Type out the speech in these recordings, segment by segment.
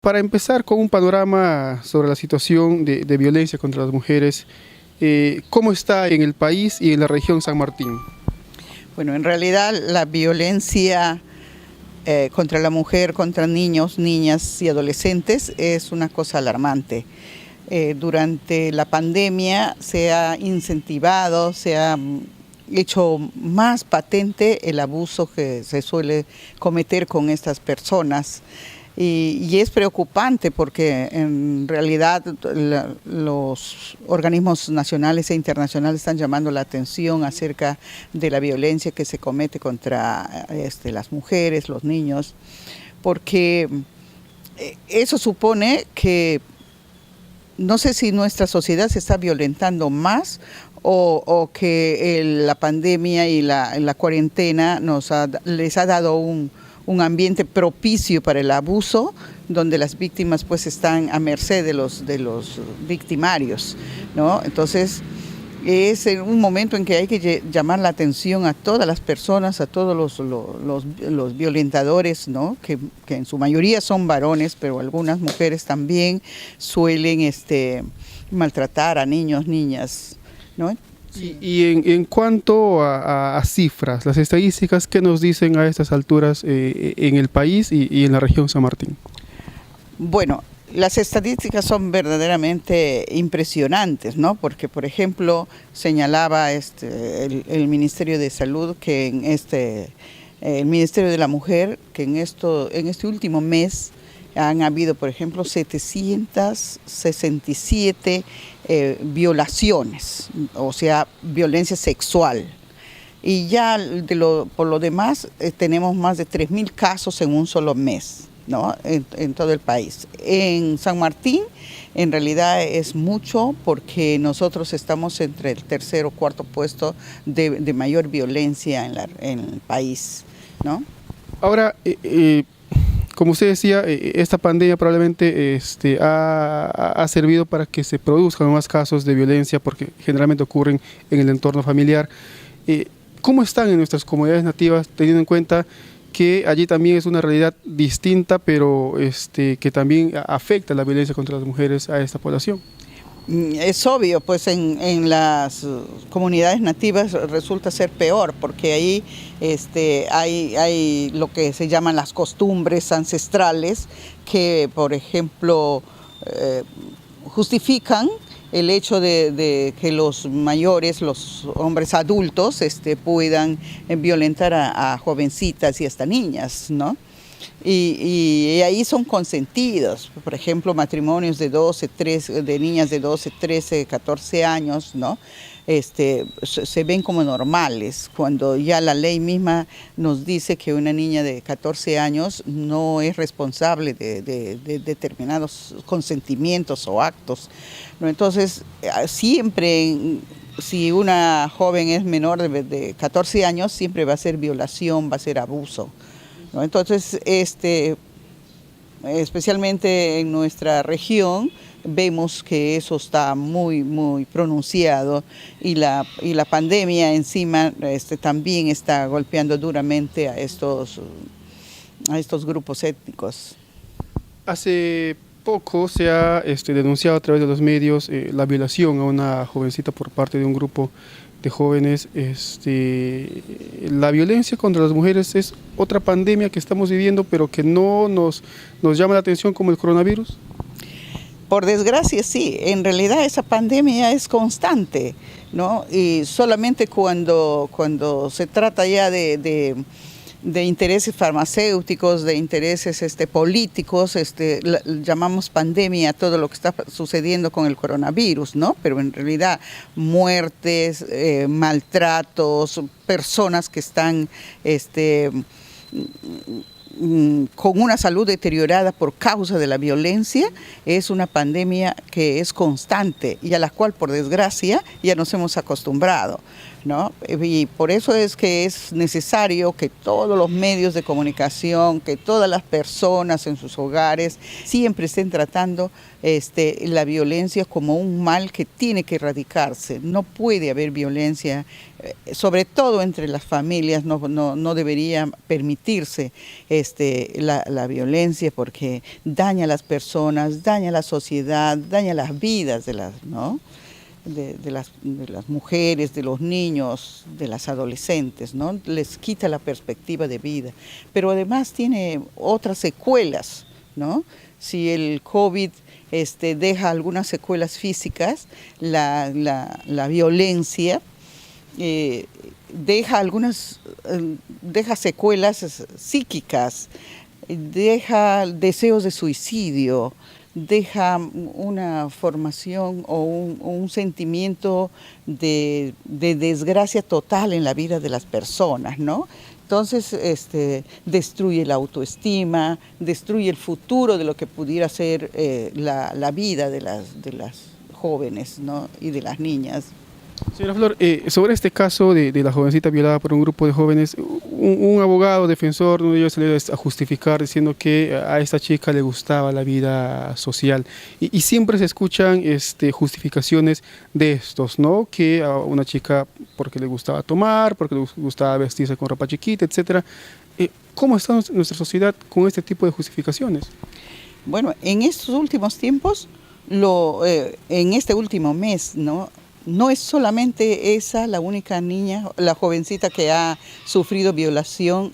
Para empezar con un panorama sobre la situación de violencia contra las mujeres, ¿cómo está en el país y en la región San Martín? Bueno, en realidad la violencia contra la mujer, contra niños, niñas y adolescentes es una cosa alarmante. Durante la pandemia se ha incentivado, se ha hecho más patente el abuso que se suele cometer con estas personas. Y es preocupante porque en realidad los organismos nacionales e internacionales están llamando la atención acerca de la violencia que se comete contra las mujeres, los niños, porque eso supone que no sé si nuestra sociedad se está violentando más o que la pandemia y la cuarentena les ha dado un ambiente propicio para el abuso, donde las víctimas pues están a merced de los victimarios, ¿no? Entonces es un momento en que hay que llamar la atención a todas las personas, a todos los violentadores, ¿no? Que en su mayoría son varones, pero algunas mujeres también suelen maltratar a niños, niñas, ¿no? Sí. Y en cuanto a cifras, las estadísticas, ¿qué nos dicen a estas alturas en el país y en la región San Martín? Bueno, las estadísticas son verdaderamente impresionantes, ¿no? Porque, por ejemplo, señalaba el Ministerio de Salud que el Ministerio de la Mujer, que en este último mes han habido, por ejemplo, 767 violaciones, o sea, violencia sexual. Y ya por lo demás tenemos más de 3.000 casos en un solo mes, ¿no? En todo el país. En San Martín, en realidad es mucho porque nosotros estamos entre el tercer o cuarto puesto de mayor violencia en el país, ¿no? Ahora, como usted decía, esta pandemia probablemente ha servido para que se produzcan más casos de violencia porque generalmente ocurren en el entorno familiar. ¿Cómo están en nuestras comunidades nativas, teniendo en cuenta que allí también es una realidad distinta, pero que también afecta la violencia contra las mujeres a esta población? Es obvio, pues en las comunidades nativas resulta ser peor, porque ahí hay lo que se llaman las costumbres ancestrales que, por ejemplo, justifican el hecho de que los mayores, los hombres adultos, puedan violentar a jovencitas y hasta niñas, ¿no? Y ahí son consentidos, por ejemplo, matrimonios de niñas de 12, 13, 14 años, ¿no? Se ven como normales, cuando ya la ley misma nos dice que una niña de 14 años no es responsable de determinados consentimientos o actos, ¿no? Entonces, siempre, si una joven es menor de 14 años, siempre va a ser violación, va a ser abuso, ¿no? Entonces, especialmente en nuestra región, vemos que eso está muy, muy pronunciado y la pandemia encima también está golpeando duramente a estos grupos étnicos. Hace poco se ha denunciado a través de los medios la violación a una jovencita por parte de un grupo de jóvenes. La violencia contra las mujeres es otra pandemia que estamos viviendo, pero que no nos llama la atención como el coronavirus. Por desgracia, sí. En realidad esa pandemia es constante, ¿no? Y solamente cuando se trata ya de intereses farmacéuticos, de intereses políticos, llamamos pandemia a todo lo que está sucediendo con el coronavirus, ¿no? Pero en realidad muertes, maltratos, personas que están con una salud deteriorada por causa de la violencia, es una pandemia que es constante y a la cual, por desgracia, ya nos hemos acostumbrado. ¿no? Y por eso es que es necesario que todos los medios de comunicación, que todas las personas en sus hogares siempre estén tratando la violencia como un mal que tiene que erradicarse. No puede haber violencia, sobre todo entre las familias, no debería permitirse la violencia porque daña a las personas, daña a la sociedad, daña las vidas de las, ¿no? de las mujeres, de los niños, de las adolescentes, ¿no? Les quita la perspectiva de vida. Pero además tiene otras secuelas, ¿no? Si el COVID deja algunas secuelas físicas, la violencia deja secuelas psíquicas, deja deseos de suicidio, deja una formación o un sentimiento de desgracia total en la vida de las personas, ¿no? Entonces, destruye la autoestima, destruye el futuro de lo que pudiera ser la vida de las jóvenes, ¿no? Y de las niñas. Señora Flor, sobre este caso de la jovencita violada por un grupo de jóvenes, un abogado defensor, uno de ellos salió a justificar diciendo que a esta chica le gustaba la vida social y siempre se escuchan justificaciones de estos, ¿no? Que a una chica porque le gustaba tomar, porque le gustaba vestirse con ropa chiquita, etcétera. ¿Cómo está nuestra sociedad con este tipo de justificaciones? Bueno, en estos últimos tiempos, en este último mes, ¿no? No es solamente esa la única niña, la jovencita que ha sufrido violación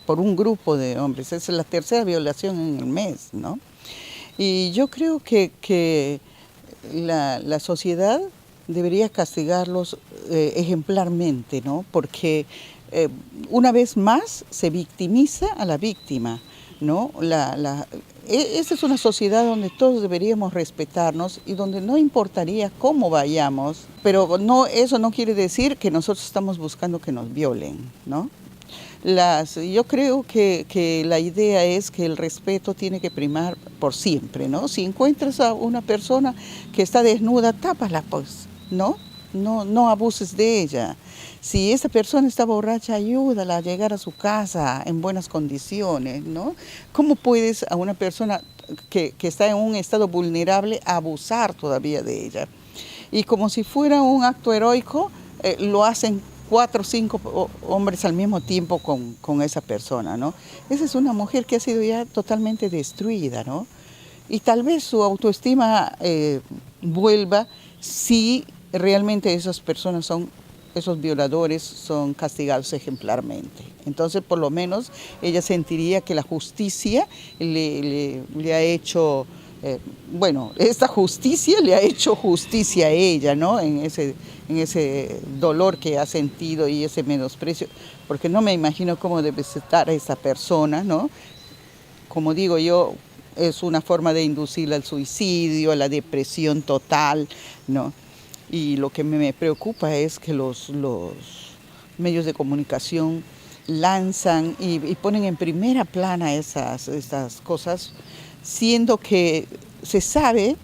por un grupo de hombres. Es la tercera violación en el mes, ¿no? Y yo creo que la sociedad debería castigarlos ejemplarmente, ¿no? Porque una vez más se victimiza a la víctima, ¿no? Esta es una sociedad donde todos deberíamos respetarnos y donde no importaría cómo vayamos, pero eso no quiere decir que nosotros estamos buscando que nos violen, ¿no? Yo creo que la idea es que el respeto tiene que primar por siempre, ¿no? Si encuentras a una persona que está desnuda, tápala, pues, ¿no? No abuses de ella. Si esa persona está borracha, ayúdala a llegar a su casa en buenas condiciones, ¿no? ¿Cómo puedes a una persona que está en un estado vulnerable abusar todavía de ella? Y como si fuera un acto heroico, lo hacen 4 o 5 hombres al mismo tiempo con esa persona, ¿no? Esa es una mujer que ha sido ya totalmente destruida, ¿no? Y tal vez su autoestima vuelva si realmente esos violadores son castigados ejemplarmente. Entonces, por lo menos, ella sentiría que la justicia le ha hecho, esta justicia le ha hecho justicia a ella, ¿no? En ese dolor que ha sentido y ese menosprecio, porque no me imagino cómo debe estar esa persona, ¿no? Como digo yo, es una forma de inducirla al suicidio, a la depresión total, ¿no? Y lo que me preocupa es que los medios de comunicación lanzan y ponen en primera plana estas cosas, siendo que se sabe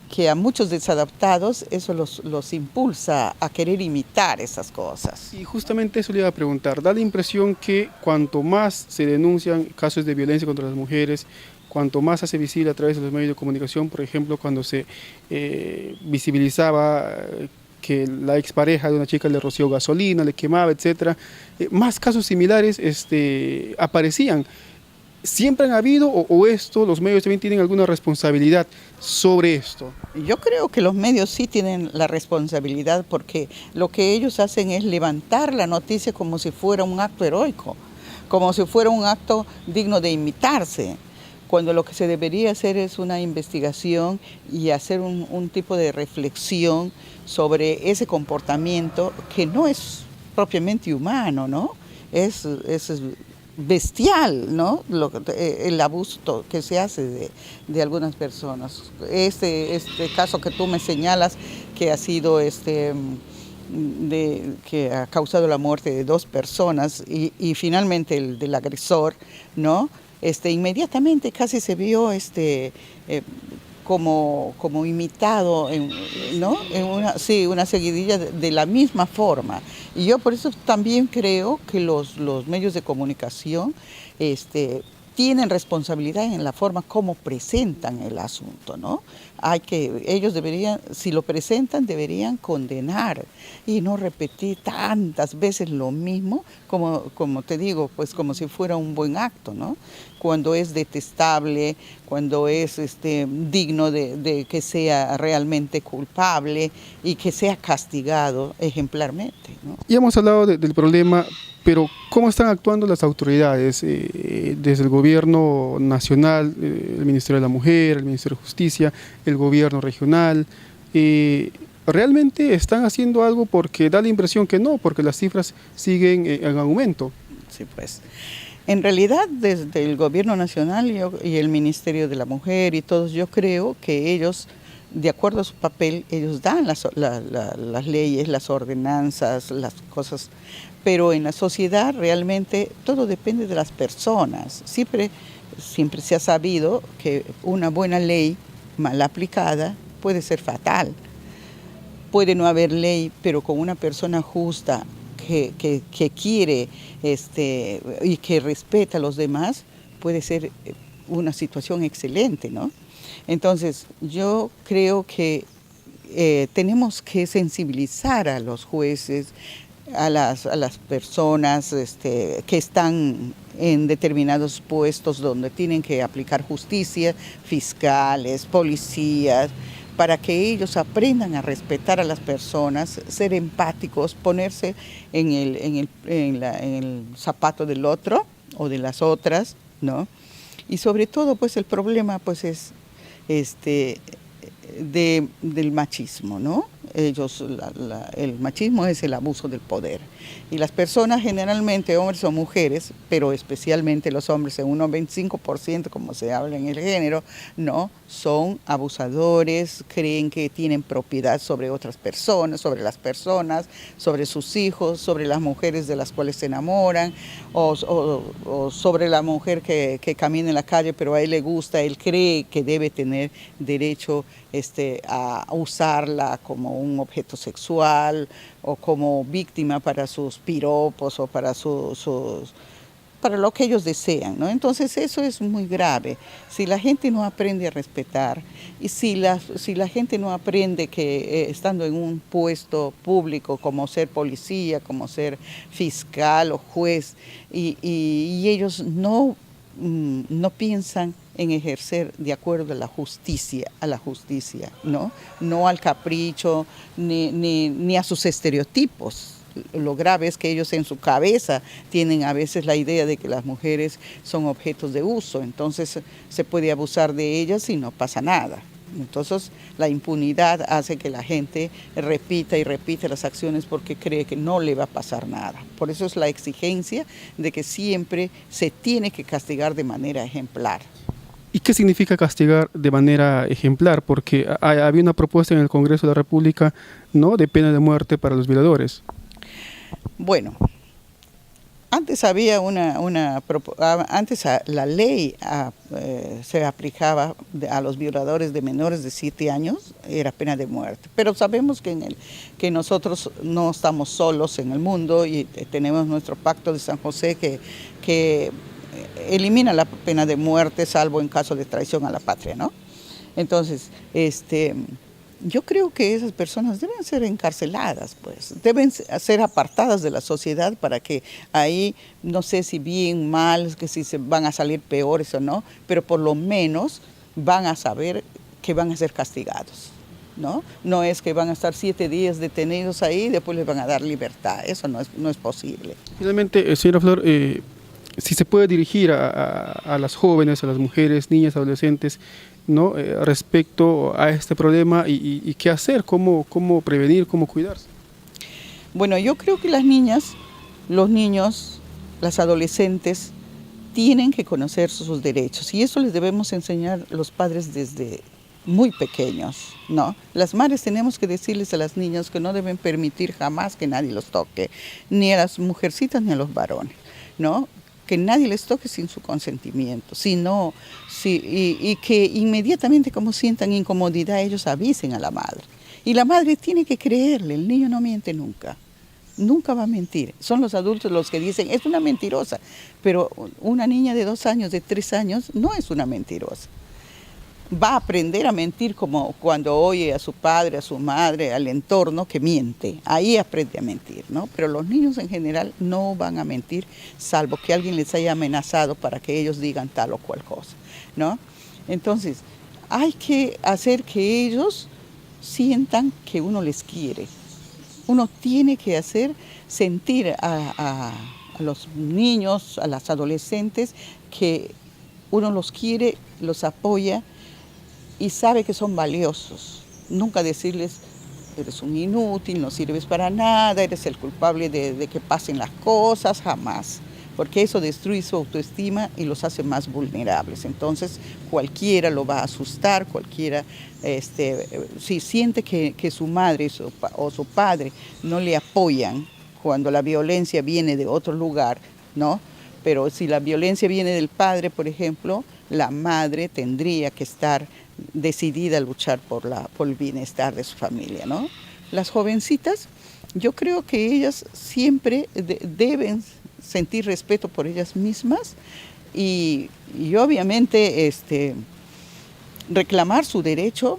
que a muchos desadaptados eso los impulsa a querer imitar esas cosas. Y justamente eso le iba a preguntar, da la impresión que cuanto más se denuncian casos de violencia contra las mujeres, cuanto más hace visible a través de los medios de comunicación, por ejemplo, cuando se visibilizaba que la expareja de una chica le roció gasolina, le quemaba, etcétera, más casos similares aparecían. ¿Siempre han habido o los medios también tienen alguna responsabilidad sobre esto? Yo creo que los medios sí tienen la responsabilidad porque lo que ellos hacen es levantar la noticia como si fuera un acto heroico, como si fuera un acto digno de imitarse, cuando lo que se debería hacer es una investigación y hacer un tipo de reflexión sobre ese comportamiento que no es propiamente humano, ¿no? Es bestial, ¿no? El abuso que se hace de algunas personas. Este caso que tú me señalas, que ha sido que ha causado la muerte de 2 personas y finalmente el del agresor, ¿no? Inmediatamente casi se vio como imitado, ¿no? Una seguidilla de la misma forma. Y yo por eso también creo que los medios de comunicación tienen responsabilidad en la forma como presentan el asunto, ¿no? Ellos deberían, si lo presentan, deberían condenar y no repetir tantas veces lo mismo, como te digo, pues como si fuera un buen acto, ¿no? Cuando es detestable, cuando es digno de que sea realmente culpable y que sea castigado ejemplarmente, ¿no? Ya hemos hablado del problema, pero ¿cómo están actuando las autoridades desde el gobierno nacional, el Ministerio de la Mujer, el Ministerio de Justicia, el gobierno regional? ¿Realmente están haciendo algo? Porque da la impresión que no, porque las cifras siguen en aumento. Sí, pues. En realidad, desde el gobierno nacional y el Ministerio de la Mujer y todos, yo creo que ellos, de acuerdo a su papel, ellos dan las leyes, las ordenanzas, las cosas, pero en la sociedad realmente todo depende de las personas. Siempre se ha sabido que una buena ley mal aplicada puede ser fatal. Puede no haber ley, pero con una persona justa que quiere y que respeta a los demás, puede ser una situación excelente, ¿no? Entonces, yo creo que tenemos que sensibilizar a los jueces, a las personas que están en determinados puestos donde tienen que aplicar justicia, fiscales, policías, para que ellos aprendan a respetar a las personas, ser empáticos, ponerse en el zapato del otro o de las otras, ¿no? Y sobre todo, pues el problema pues es del machismo, ¿no? El machismo es el abuso del poder. Y las personas generalmente, hombres o mujeres, pero especialmente los hombres, en un 95%, como se habla en el género, ¿no? Son abusadores, creen que tienen propiedad sobre otras personas, sobre sus hijos, sobre las mujeres de las cuales se enamoran, o sobre la mujer que camina en la calle, pero a él le gusta, él cree que debe tener derecho a usarla como un objeto sexual o como víctima para sus piropos o para para lo que ellos desean, ¿no? Entonces eso es muy grave. Si la gente no aprende a respetar y si la gente no aprende que estando en un puesto público como ser policía, como ser fiscal o juez y ellos no piensan en ejercer de acuerdo a la justicia, no al capricho ni a sus estereotipos. Lo grave es que ellos en su cabeza tienen a veces la idea de que las mujeres son objetos de uso, entonces se puede abusar de ellas y no pasa nada. Entonces la impunidad hace que la gente repita y repita las acciones porque cree que no le va a pasar nada. Por eso es la exigencia de que siempre se tiene que castigar de manera ejemplar. ¿Y qué significa castigar de manera ejemplar? Porque había una propuesta en el Congreso de la República, ¿no?, de pena de muerte para los violadores. Bueno, antes había antes la ley se aplicaba a los violadores de menores de 7 años, era pena de muerte. Pero sabemos que nosotros no estamos solos en el mundo y tenemos nuestro Pacto de San José que elimina la pena de muerte salvo en caso de traición a la patria, ¿no? Entonces, yo creo que esas personas deben ser encarceladas, pues, deben ser apartadas de la sociedad para que ahí, no sé si bien, mal, que si se van a salir peores o no, pero por lo menos van a saber que van a ser castigados, ¿no? No es que van a estar 7 días detenidos ahí y después les van a dar libertad, eso no es posible. Finalmente, señora Flor, si se puede dirigir a las jóvenes, a las mujeres, niñas, adolescentes, ¿no?, respecto a este problema y qué hacer, cómo prevenir, cómo cuidarse. Bueno, yo creo que las niñas, los niños, las adolescentes tienen que conocer sus derechos y eso les debemos enseñar los padres desde muy pequeños, ¿no? Las madres tenemos que decirles a las niñas que no deben permitir jamás que nadie los toque, ni a las mujercitas ni a los varones, ¿no? que nadie les toque sin su consentimiento, y que inmediatamente como sientan incomodidad ellos avisen a la madre. Y la madre tiene que creerle, el niño no miente nunca, nunca va a mentir. Son los adultos los que dicen, es una mentirosa, pero una niña de 2 años, de 3 años, no es una mentirosa. Va a aprender a mentir como cuando oye a su padre, a su madre, al entorno que miente. Ahí aprende a mentir, ¿no? Pero los niños en general no van a mentir, salvo que alguien les haya amenazado para que ellos digan tal o cual cosa, ¿no? Entonces, hay que hacer que ellos sientan que uno les quiere. Uno tiene que hacer sentir a los niños, a los adolescentes, que uno los quiere, los apoya y sabe que son valiosos. Nunca decirles, eres un inútil, no sirves para nada, eres el culpable de que pasen las cosas, jamás. Porque eso destruye su autoestima y los hace más vulnerables. Entonces cualquiera lo va a asustar, cualquiera, si siente que su madre o su padre no le apoyan cuando la violencia viene de otro lugar, ¿no? Pero si la violencia viene del padre, por ejemplo, la madre tendría que estar decidida a luchar por el bienestar de su familia, ¿no? Las jovencitas, yo creo que ellas siempre deben sentir respeto por ellas mismas y obviamente reclamar su derecho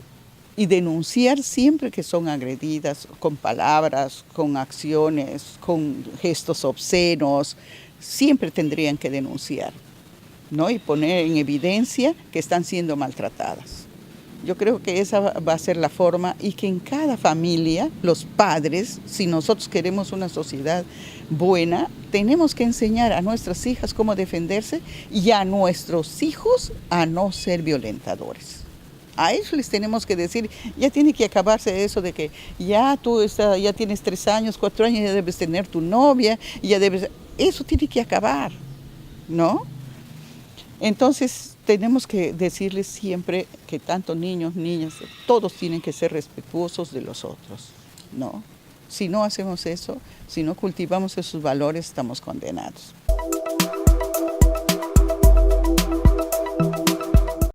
y denunciar siempre que son agredidas con palabras, con acciones, con gestos obscenos. Siempre tendrían que denunciar, ¿no? Y poner en evidencia que están siendo maltratadas. Yo creo que esa va a ser la forma y que en cada familia, los padres, si nosotros queremos una sociedad buena, tenemos que enseñar a nuestras hijas cómo defenderse y a nuestros hijos a no ser violentadores. A ellos les tenemos que decir, ya tiene que acabarse eso de que ya ya tienes 3 años, 4 años, ya debes tener tu novia, eso tiene que acabar, ¿no? Entonces tenemos que decirles siempre que tanto niños, niñas, todos tienen que ser respetuosos de los otros, ¿no? Si no hacemos eso, si no cultivamos esos valores, estamos condenados.